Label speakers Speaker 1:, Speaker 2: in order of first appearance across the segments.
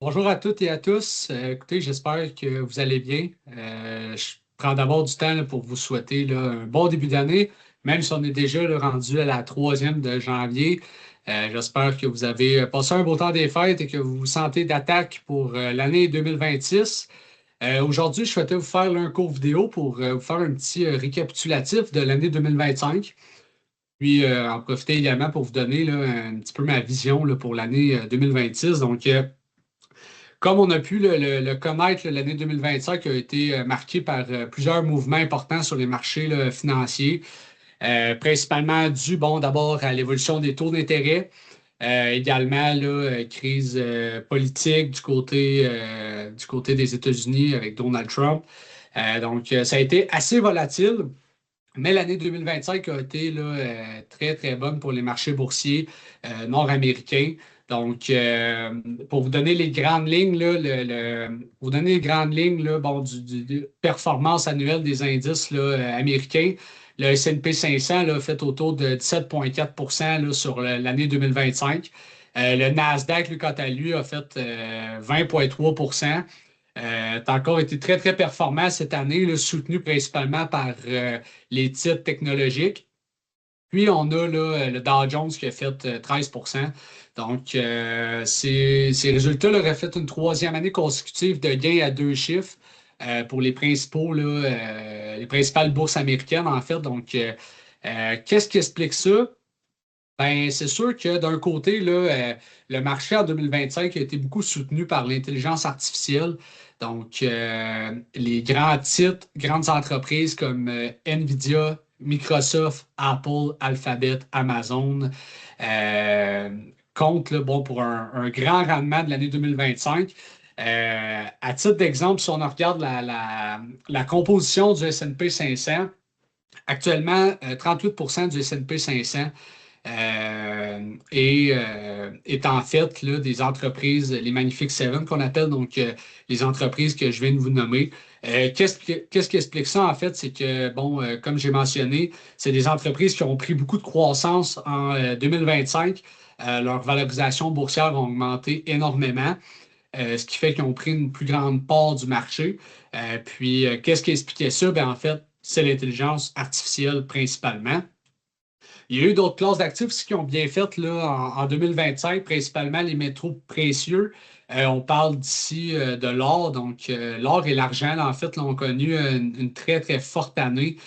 Speaker 1: Bonjour à toutes et à tous. Écoutez, j'espère que vous allez bien. Je prends d'abord du temps là, pour vous souhaiter là, un bon début d'année, même si on est déjà là, rendu à la troisième de janvier. J'espère que vous avez passé un beau temps des fêtes et que vous vous sentez d'attaque pour l'année 2026. Aujourd'hui, je souhaitais vous faire là, un court vidéo pour vous faire un petit récapitulatif de l'année 2025. Puis en profiter également pour vous donner là, un petit peu ma vision là, pour l'année 2026. Comme on a pu le connaître, là, l'année 2025 a été marquée par plusieurs mouvements importants sur les marchés là, financiers, principalement dû, bon, d'abord à l'évolution des taux d'intérêt, également là, crise politique du côté des États-Unis avec Donald Trump. Ça a été assez volatile. Mais l'année 2025 a été là, très, très bonne pour les marchés boursiers nord-américains. Pour vous donner les grandes lignes, là, vous donner les grandes lignes là, bon, de performance annuelle des indices là, américains, le S&P 500 là, a fait autour de 17,4 là, sur l'année 2025. Le Nasdaq, lui, quant à lui, a fait 20,3. Tu as encore été très, très performant cette année, là, soutenu principalement par les titres technologiques. Puis, on a là, le Dow Jones qui a fait 13. Ces résultats là, auraient fait une troisième année consécutive de gains à deux chiffres pour les principales bourses américaines, en fait. Qu'est-ce qui explique ça? Ben, c'est sûr que d'un côté, là, le marché en 2025 a été beaucoup soutenu par l'intelligence artificielle. Les grands titres, grandes entreprises comme Nvidia, Microsoft, Apple, Alphabet, Amazon euh, comptent là, bon, pour un grand rendement de l'année 2025. À titre d'exemple, si on regarde la composition du S&P 500, actuellement, 38 du S&P 500 est en fait là, des entreprises, les Magnifiques Seven qu'on appelle, les entreprises que je viens de vous nommer. Qu'est-ce qui explique ça en fait? C'est que, bon, comme j'ai mentionné, c'est des entreprises qui ont pris beaucoup de croissance en 2025. Leur valorisation boursière a augmenté énormément, ce qui fait qu'ils ont pris une plus grande part du marché. Qu'est-ce qui expliquait ça? Ben, en fait, c'est l'intelligence artificielle principalement. Il y a eu d'autres classes d'actifs aussi qui ont bien fait là, en 2025, principalement les métaux précieux. On parle d'ici de l'or. L'or et l'argent, là, en fait, là, ont connu une très, très forte année.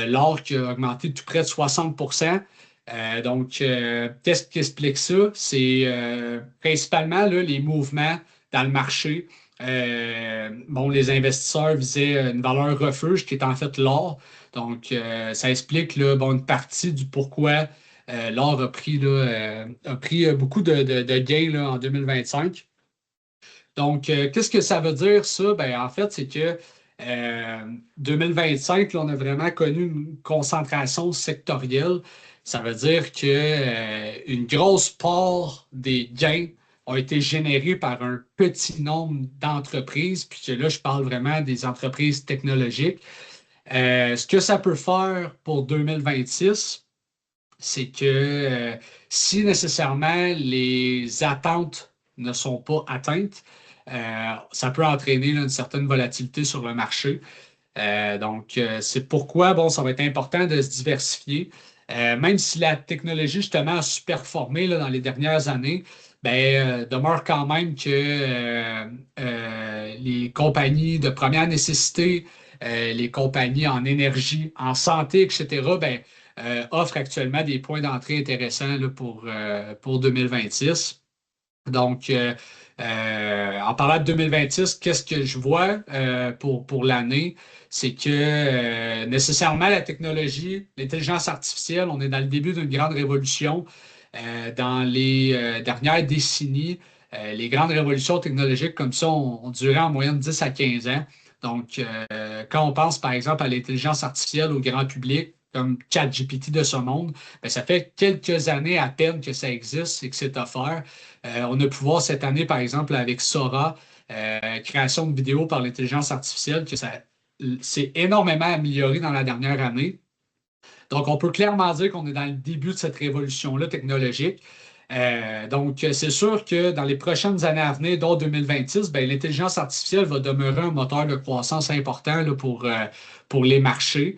Speaker 1: L'or qui a augmenté de tout près de 60. Qu'est-ce qui explique ça? C'est principalement là, les mouvements dans le marché. Bon, les investisseurs visaient une valeur refuge qui est en fait l'or. Ça explique là, bon, une partie du pourquoi l'or a pris beaucoup de gains là, en 2025. Qu'est-ce que ça veut dire, ça? Ben, en fait, c'est que 2025, là, on a vraiment connu une concentration sectorielle. Ça veut dire que une grosse part des gains ont été générés par un petit nombre d'entreprises, puis que là, je parle vraiment des entreprises technologiques. Ce que ça peut faire pour 2026, c'est que si nécessairement les attentes ne sont pas atteintes, ça peut entraîner là, une certaine volatilité sur le marché. C'est pourquoi, bon, ça va être important de se diversifier. Même si la technologie, justement, a superformé là, dans les dernières années, demeure quand même que les compagnies de première nécessité, les compagnies en énergie, en santé, etc., offrent actuellement des points d'entrée intéressants là, pour 2026. Donc, euh, En parlant de 2026, qu'est-ce que je vois pour l'année? C'est que nécessairement la technologie, l'intelligence artificielle, on est dans le début d'une grande révolution. Dans les dernières décennies, les grandes révolutions technologiques comme ça ont duré en moyenne 10 à 15 ans. Quand on pense par exemple à l'intelligence artificielle au grand public, comme ChatGPT de ce monde, ça fait quelques années à peine que ça existe et que c'est offert. On a pu voir cette année, par exemple, avec Sora, création de vidéos par l'intelligence artificielle, que ça s'est énormément amélioré dans la dernière année. Donc, on peut clairement dire qu'on est dans le début de cette révolution-là technologique. Donc, c'est sûr que dans les prochaines années à venir, dont 2026, ben, l'intelligence artificielle va demeurer un moteur de croissance important là, pour les marchés.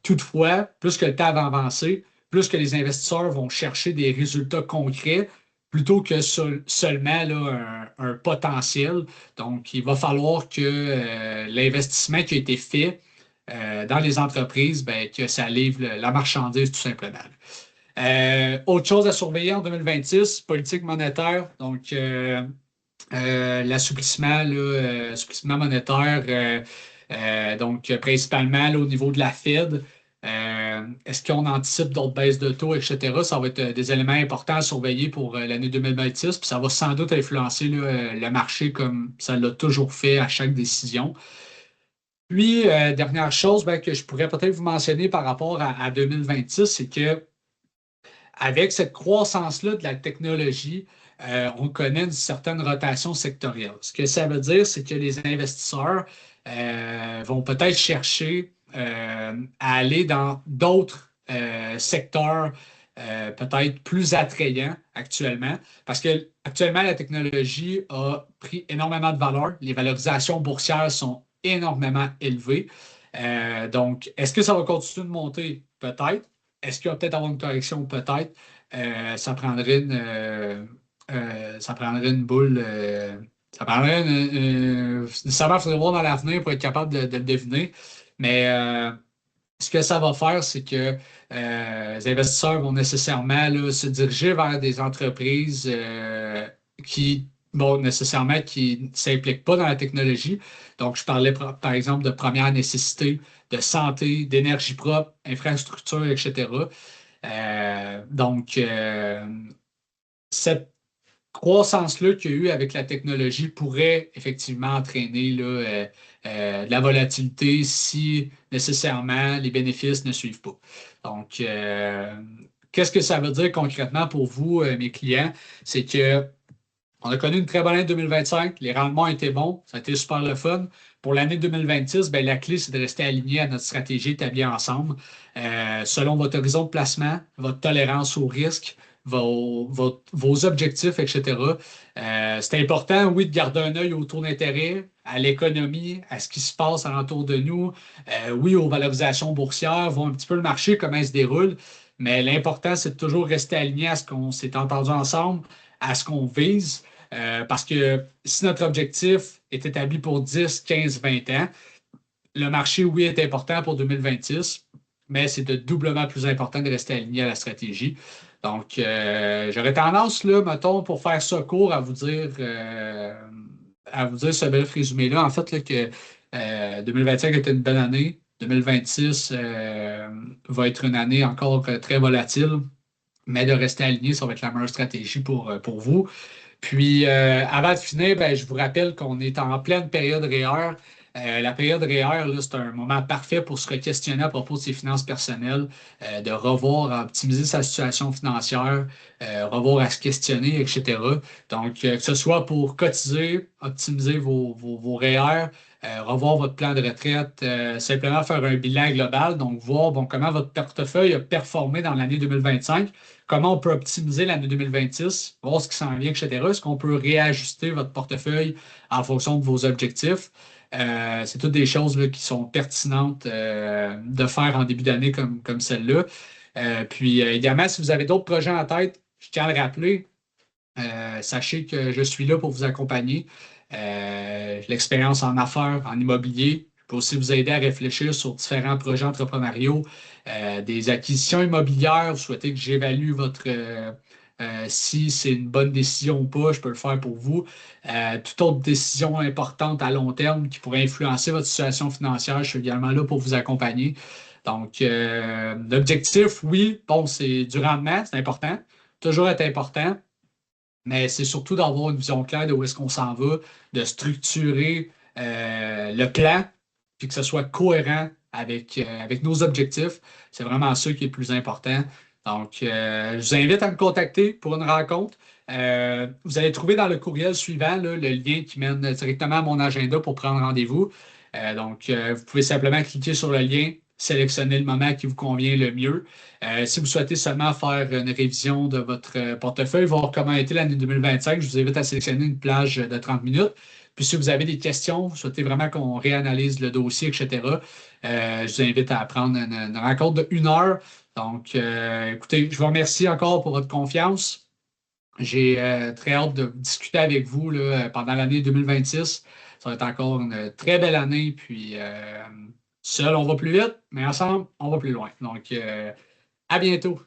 Speaker 1: Toutefois, plus que le temps va avancer, plus que les investisseurs vont chercher des résultats concrets plutôt que seulement là, un potentiel. Donc, il va falloir que l'investissement qui a été fait dans les entreprises, ben, que ça livre la marchandise tout simplement. Autre chose à surveiller en 2026, politique monétaire, donc l'assouplissement assouplissement monétaire, donc principalement là, au niveau de la Fed. Est-ce qu'on anticipe d'autres baisses de taux, etc.? Ça va être des éléments importants à surveiller pour l'année 2026, puis ça va sans doute influencer là, le marché comme ça l'a toujours fait à chaque décision. Puis, dernière chose ben, que je pourrais peut-être vous mentionner par rapport à 2026, c'est que avec cette croissance-là de la technologie, on connaît une certaine rotation sectorielle. Ce que ça veut dire, c'est que les investisseurs vont peut-être chercher à aller dans d'autres secteurs peut-être plus attrayants actuellement, parce que actuellement, la technologie a pris énormément de valeur. Les valorisations boursières sont énormément élevées. Donc, est-ce que ça va continuer de monter? Peut-être. Est-ce qu'il va peut-être avoir une correction? Peut-être. Ça prendrait une boule. Ça prendrait nécessairement, il faudrait voir dans l'avenir pour être capable de le deviner. Mais ce que ça va faire, c'est que les investisseurs vont nécessairement là, se diriger vers des entreprises qui, bon, nécessairement, qui ne s'impliquent pas dans la technologie. Donc, je parlais par exemple de première nécessité, de santé, d'énergie propre, infrastructure, etc. Donc, cette croissance-là qu'il y a eu avec la technologie pourrait effectivement entraîner là, de la volatilité si nécessairement les bénéfices ne suivent pas. Donc, qu'est-ce que ça veut dire concrètement pour vous, mes clients? C'est que on a connu une très bonne année 2025, les rendements étaient bons, ça a été super le fun. Pour l'année 2026, ben, la clé, c'est de rester aligné à notre stratégie établie ensemble, selon votre horizon de placement, votre tolérance au risque, vos objectifs, etc. C'est important, oui, de garder un œil au taux d'intérêt, à l'économie, à ce qui se passe alentour de nous, oui, aux valorisations boursières, voir un petit peu le marché, comment il se déroule, mais l'important, c'est de toujours rester aligné à ce qu'on s'est entendu ensemble, à ce qu'on vise. Parce que si notre objectif est établi pour 10, 15, 20 ans, le marché, oui, est important pour 2026, mais c'est de doublement plus important de rester aligné à la stratégie. Donc, j'aurais tendance, là, mettons, pour faire ça court, à vous dire ce bref résumé-là, en fait, là, que 2025 était une bonne année. 2026 va être une année encore très volatile, mais de rester aligné, ça va être la meilleure stratégie pour vous. Puis, avant de finir, ben, je vous rappelle qu'on est en pleine période REER. La période REER, là, c'est un moment parfait pour se questionner à propos de ses finances personnelles, de revoir, à optimiser sa situation financière, revoir à se questionner, etc. Donc, que ce soit pour cotiser, optimiser vos REER, revoir votre plan de retraite, simplement faire un bilan global, donc voir bon, comment votre portefeuille a performé dans l'année 2025, comment on peut optimiser l'année 2026, voir ce qui s'en vient, etc. Est-ce qu'on peut réajuster votre portefeuille en fonction de vos objectifs? C'est toutes des choses là, qui sont pertinentes de faire en début d'année comme celle-là. Puis, également, si vous avez d'autres projets en tête, je tiens à le rappeler, sachez que je suis là pour vous accompagner. L'expérience en affaires, en immobilier. Je peux aussi vous aider à réfléchir sur différents projets entrepreneuriaux, des acquisitions immobilières. Vous souhaitez que j'évalue si c'est une bonne décision ou pas, je peux le faire pour vous. Toute autre décision importante à long terme qui pourrait influencer votre situation financière, je suis également là pour vous accompagner. Donc, l'objectif, oui, bon, c'est du rendement, c'est important, toujours être important, mais c'est surtout d'avoir une vision claire de où est-ce qu'on s'en va, de structurer le plan, puis que ce soit cohérent avec nos objectifs. C'est vraiment ça qui est le plus important. Donc, je vous invite à me contacter pour une rencontre. Vous allez trouver dans le courriel suivant là, le lien qui mène directement à mon agenda pour prendre rendez-vous. Donc, vous pouvez simplement cliquer sur le lien, sélectionner le moment qui vous convient le mieux. Si vous souhaitez seulement faire une révision de votre portefeuille, voir comment a été l'année 2025, je vous invite à sélectionner une plage de 30 minutes. Puis si vous avez des questions, vous souhaitez vraiment qu'on réanalyse le dossier, etc., je vous invite à prendre une rencontre de 1 heure. Donc, écoutez, je vous remercie encore pour votre confiance. J'ai très hâte de discuter avec vous là, pendant l'année 2026. Ça va être encore une très belle année. Puis, seul, on va plus vite, mais ensemble, on va plus loin. Donc, à bientôt.